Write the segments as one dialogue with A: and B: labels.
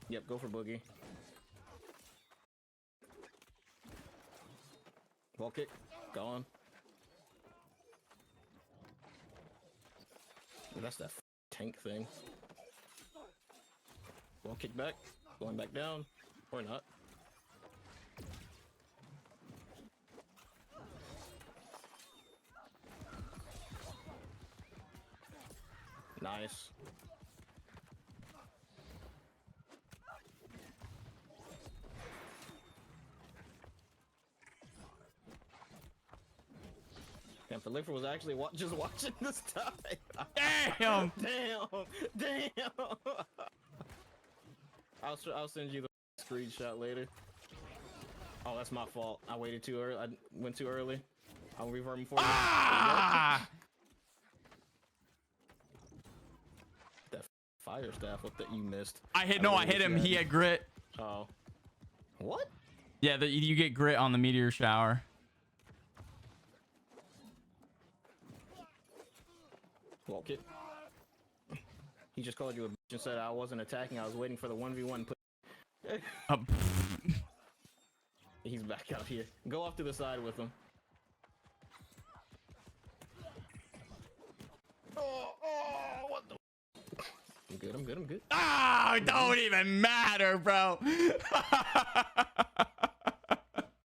A: Yep, go for Boogie. Wall kick, gone. That's that tank thing. Wall kick back, going back down, or not. Nice. Damn, Felifer was actually just watching this time.
B: Damn!
A: Damn! I'll send you the screenshot later. Oh, that's my fault. I waited too early. I went too early. I'll revert him for you.
B: Ah!
A: That fire staff that you missed.
B: I hit him. He had grit.
A: Oh. What?
B: Yeah, you get grit on the meteor shower.
A: Walk it. He just called you a bitch and said I wasn't attacking. I was waiting for the 1v1. He's back out here. Go off to the side with him. Oh, what the? I'm good. I'm good.
B: Ah, don't even matter, bro.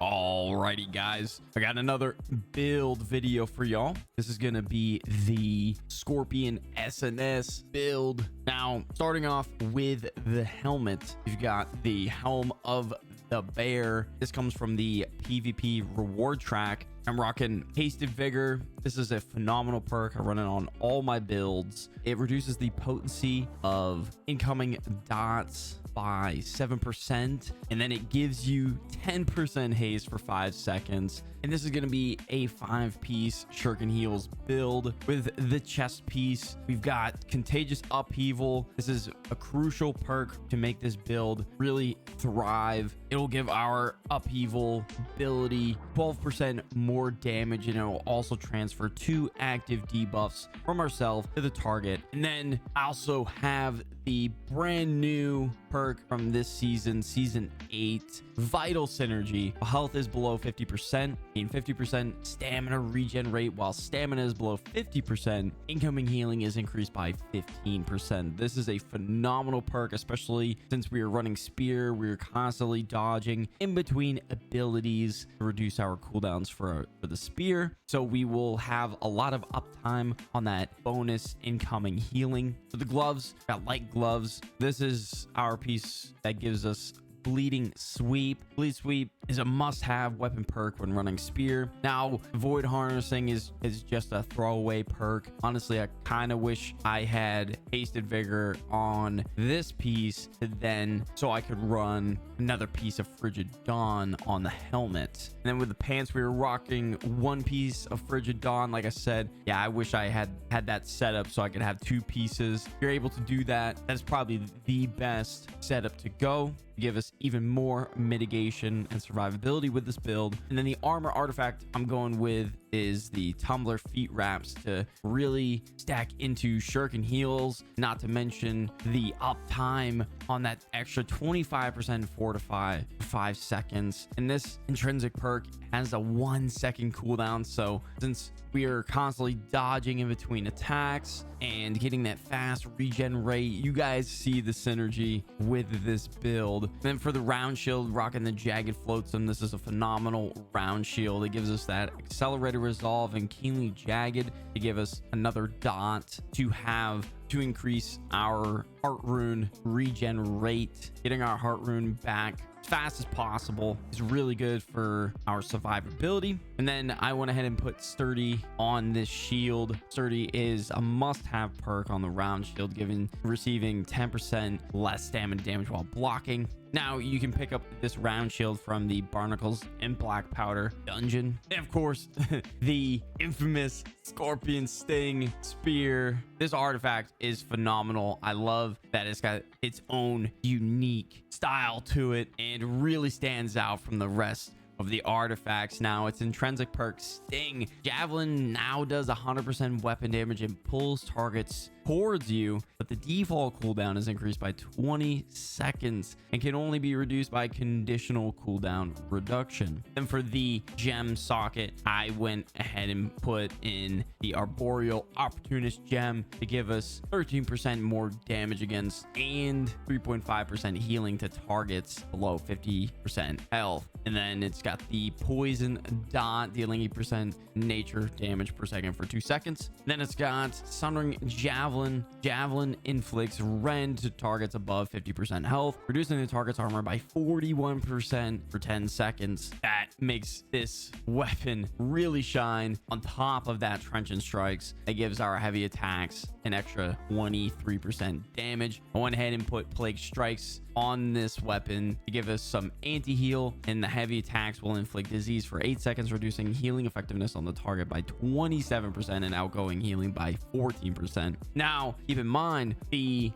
B: Alrighty, guys, I got another build video for y'all. This is gonna be the Scorpion SnS build. Now, starting off with the helmet, you've got the Helm of the Bear. This comes from the PvP reward track. I'm rocking Hasted Vigor. This is a phenomenal perk. I run it on all my builds. It reduces the potency of incoming dots by 7%, and then it gives you 10% haste for 5 seconds. And this is going to be a 5-piece Shirking Heals build with the chest piece. We've got Contagious Upheaval. This is a crucial perk to make this build really thrive. It'll give our upheaval ability 12% more damage, and it will also transfer 2 active debuffs from ourselves to the target. And then I also have the brand new perk from this season, season 8, Vital Synergy. Health is below 50%, gain 50% stamina regen rate. While stamina is below 50%, incoming healing is increased by 15%. This is a phenomenal perk, especially since we are running spear. We are constantly dodging in between abilities to reduce our cooldowns for the spear, so we will have a lot of uptime on that bonus incoming healing. For the gloves, got light gloves. This is our piece that gives us Bleeding Sweep. Bleed Sweep is a must-have weapon perk when running spear. Now, Void Harnessing is just a throwaway perk. Honestly, I kind of wish I had Hasted Vigor on this piece then, so I could run another piece of Frigid Dawn on the helmet. And then with the pants, we were rocking 1 piece of Frigid Dawn. Like I said, yeah, I wish I had that set up so I could have 2 pieces. If you're able to do that, that's probably the best setup to go. Give us even more mitigation and survivability with this build. And then the armor artifact I'm going with is the Tumbler Feet Wraps to really stack into Shirking Heals, not to mention the uptime on that extra 25% fortify 5 seconds. And this intrinsic perk has a 1 second cooldown, so since we are constantly dodging in between attacks and getting that fast regen rate, you guys see the synergy with this build. And then for the round shield, rocking the Jagged Flotsam. This is a phenomenal round shield. It gives us that accelerated resolve and keenly jagged to give us another dot to increase our heart rune regen rate. Getting our heart rune back as fast as possible is really good for our survivability. And then I went ahead and put Sturdy on this shield. Sturdy is a must-have perk on the round shield, receiving 10% less stamina damage while blocking. Now you can pick up this round shield from the Barnacles and Black Powder dungeon. And of course, the infamous Scorpion Sting Spear. This artifact is phenomenal. I love that it's got its own unique style to it and really stands out from the rest of the artifacts. Now, its intrinsic perk Sting. Javelin now does 100% weapon damage and pulls targets towards you, but the default cooldown is increased by 20 seconds and can only be reduced by conditional cooldown reduction. And for the gem socket, I went ahead and put in the Arboreal Opportunist gem to give us 13% more damage against and 3.5% healing to targets below 50% health. And then it's got the poison dot dealing 8% nature damage per second for 2 seconds. Then it's got Sundering Javelin. Javelin inflicts rend to targets above 50% health, reducing the target's armor by 41% for 10 seconds. That makes this weapon really shine. On top of that, Trenchant Strikes, that gives our heavy attacks an extra 23% damage. I went ahead and put Plague Strikes on this weapon to give us some anti-heal, and the heavy attacks will inflict disease for 8 seconds, reducing healing effectiveness on the target by 27% and outgoing healing by 14%. Now keep in mind,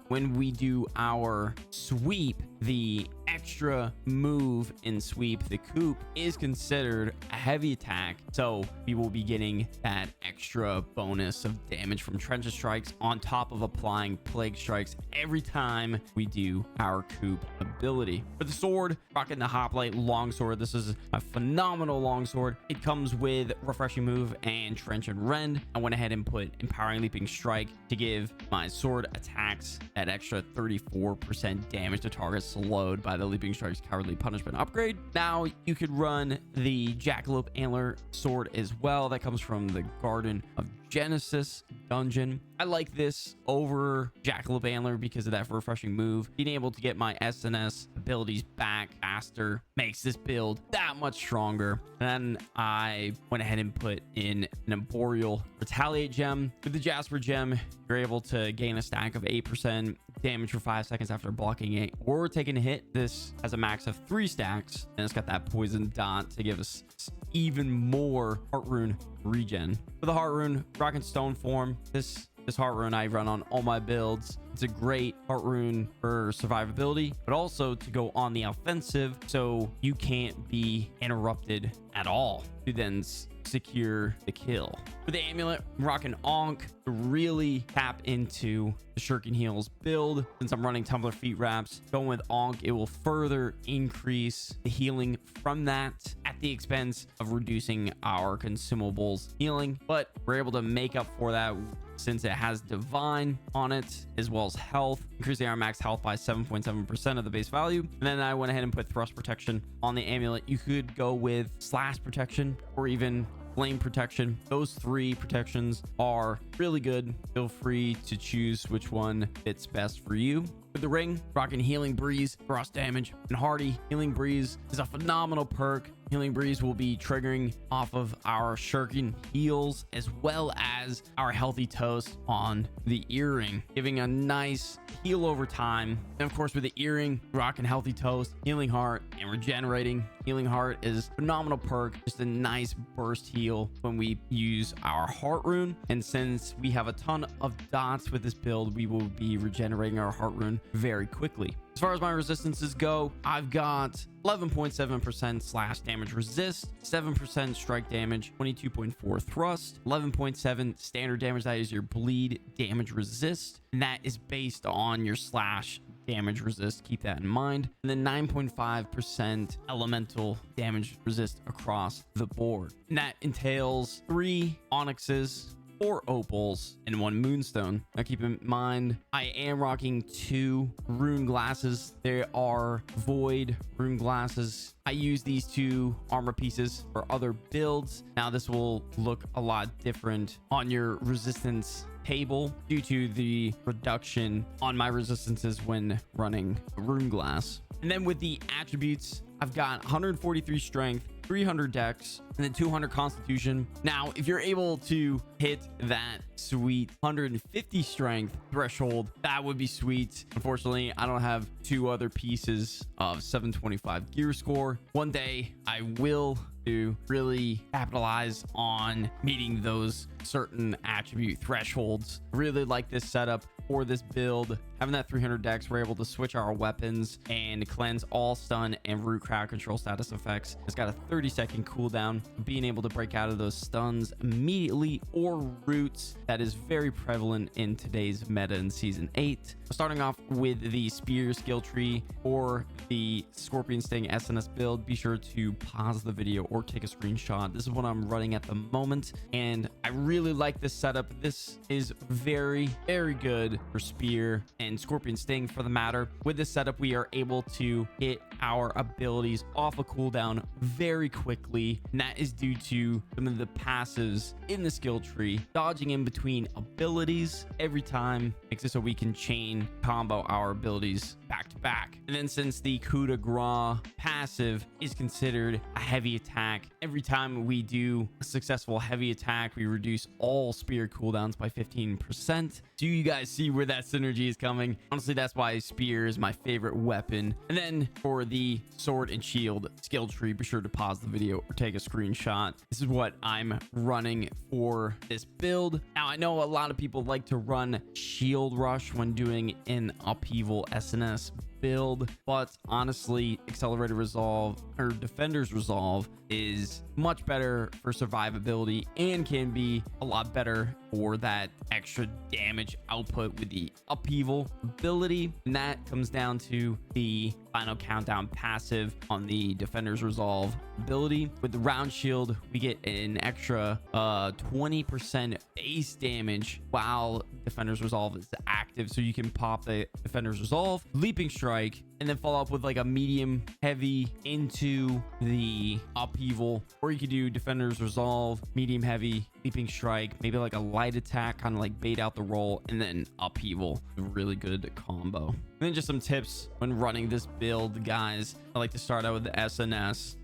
B: when we do our sweep, the extra move in sweep, the coup, is considered a heavy attack, so we will be getting that extra bonus of damage from Trenchant Strikes on top of applying Plague Strikes every time we do our coup ability. For the sword, rocking the Hoplite Longsword. This is a phenomenal longsword. It comes with Refreshing Move and Trenchant Rend. I went ahead and put Empowering Leaping Strike to give my sword attacks that extra 34% damage to targets slowed by the Leaping Strike's Cowardly Punishment upgrade. Now you could run the Jackalope Antler sword as well. That comes from the Garden of Genesis dungeon. I like this over Jackalope Antler because of that refreshing move. Being able to get my SnS abilities back faster makes this build that much stronger. And then I went ahead and put in an Arboreal Retaliate gem. With the Jasper gem, you're able to gain a stack of 8% damage for 5 seconds after blocking it or taking a hit. This has a max of 3 stacks, and it's got that poison dot to give us even more heart rune regen. For the heart rune, rocking stone form. This heart rune I run on all my builds. It's a great heart rune for survivability, but also to go on the offensive so you can't be interrupted at all to then secure the kill. For the amulet, I'm rocking Ankh to really tap into the Shirking Heals build. Since I'm running Tumbler Feet Wraps, going with Ankh, it will further increase the healing from that at the expense of reducing our consumables healing, but we're able to make up for that since it has Divine on it, as well as health, increasing our max health by 7.7% of the base value. And then I went ahead and put Thrust Protection on the amulet. You could go with Slash Protection or even Flame Protection. Those 3 protections are really good. Feel free to choose which one fits best for you. With the ring, rocking Healing Breeze, Frost Damage, and Hardy. Healing Breeze is a phenomenal perk. Healing Breeze will be triggering off of our Shirking Heals as well as our Healthy Toast on the earring, giving a nice heal over time. And of course, with the earring, rocking Healthy Toast, Healing Heart, and Regenerating. Healing Heart is a phenomenal perk, just a nice burst heal when we use our Heart Rune. And since we have a ton of dots with this build, we will be regenerating our Heart Rune very quickly. As far as my resistances go, I've got 11.7% slash damage resist, 7% strike damage, 22.4 thrust, 11.7 standard damage. That is your bleed damage resist, and that is based on your slash damage resist. Keep that in mind. And then 9.5% elemental damage resist across the board. And that entails 3 onyxes, 4 opals, and 1 moonstone. Now keep in mind, I am rocking 2 rune glasses. They are void rune glasses. I use these 2 armor pieces for other builds. Now this will look a lot different on your resistance table due to the reduction on my resistances when running rune glass. And then with the attributes, I've got 143 strength, 300 dex, and then 200 constitution. Now, if you're able to hit that sweet 150 strength threshold, that would be sweet. Unfortunately, I don't have 2 other pieces of 725 gear score. One day I will to really capitalize on meeting those certain attribute thresholds. Really like this setup for this build. Having that 300 dex, we're able to switch our weapons and cleanse all stun and root crowd control status effects. It's got a 30-second cooldown. Being able to break out of those stuns immediately or roots, that is very prevalent in today's meta in season 8. Starting off with the spear skill tree or the Scorpion Sting SNS build, be sure to pause the video or take a screenshot. This is what I'm running at the moment, and I really like this setup. This is very, very good for spear and Scorpion Sting for the matter. With this setup, we are able to hit our abilities off a cooldown very quickly, and that is due to some of the passives in the skill tree. Dodging in between abilities every time makes it so we can chain combo our abilities back to back. And then since the coup de grace passive is considered a heavy attack, every time we do a successful heavy attack, we reduce all spear cooldowns by 15%. Do you guys see where that synergy is coming? Honestly, that's why spear is my favorite weapon. And then for the sword and shield skill tree, be sure to pause the video or take a screenshot. This is what I'm running for this build. Now, I know a lot of people like to run shield rush when doing an upheaval SNS build, but honestly, accelerated resolve or defender's resolve is much better for survivability and can be a lot better for that extra damage output with the upheaval ability. And that comes down to the final countdown passive on the defender's resolve ability. With the round shield, we get an extra 20% base damage while defender's resolve is active, so you can pop the defender's resolve, leaping strike, and then follow up with like a medium heavy into the upheaval, or you could do defender's resolve, medium heavy, leaping strike, maybe like a light attack, kind of like bait out the roll, and then upheaval. A really good combo. And then just some tips when running this build, guys. I like to start out with the SNS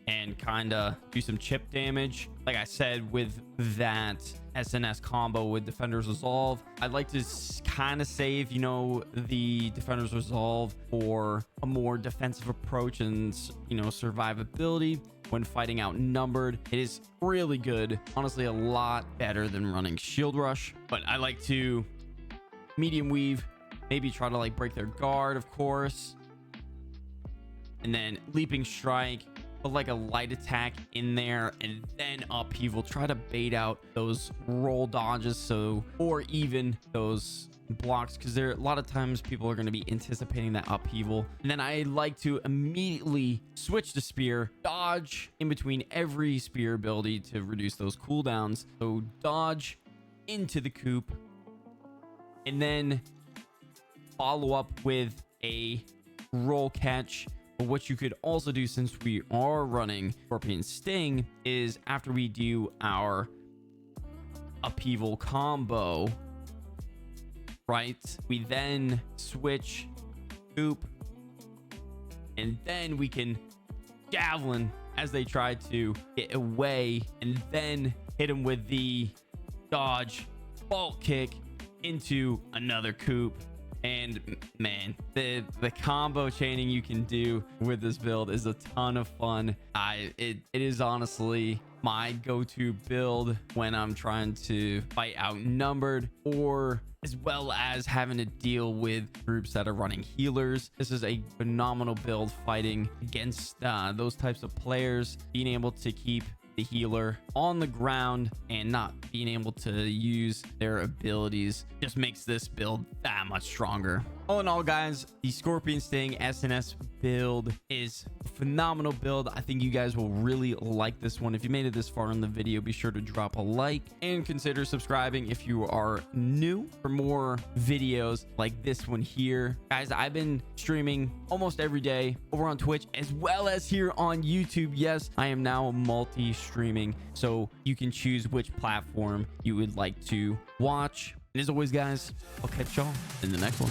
B: and kind of do some chip damage. Like I said, with that SNS combo with defender's resolve, I'd like to kind of save, you know, the defender's resolve for a more defensive approach and, you know, survivability when fighting outnumbered. It is really good, honestly, a lot better than running shield rush. But I like to medium weave, maybe try to like break their guard, of course, and then leaping strike, put like a light attack in there, and then upheaval. Try to bait out those roll dodges, so, or even those blocks, because there a lot of times people are going to be anticipating that upheaval. And then I like to immediately switch to spear, dodge in between every spear ability to reduce those cooldowns. So dodge into the coop, and then follow up with a roll catch. But what you could also do, since we are running Scorpion Sting, is after we do our upheaval combo, right, we then switch coop, and then we can javelin as they try to get away, and then hit them with the dodge vault kick into another coop. And man, the combo chaining you can do with this build is a ton of fun. It is honestly my go-to build when I'm trying to fight outnumbered, or as well as having to deal with groups that are running healers. This is a phenomenal build fighting against those types of players. Being able to keep the healer on the ground and not being able to use their abilities just makes this build that much stronger. All in all, guys, the Scorpion Sting SNS build is a phenomenal build. I think you guys will really like this one. If you made it this far in the video, be sure to drop a like and consider subscribing if you are new for more videos like this one here. Guys, I've been streaming almost every day over on Twitch as well as here on YouTube. Yes, I am now multi-streaming, so you can choose which platform you would like to watch. And as always, guys, I'll catch y'all in the next one.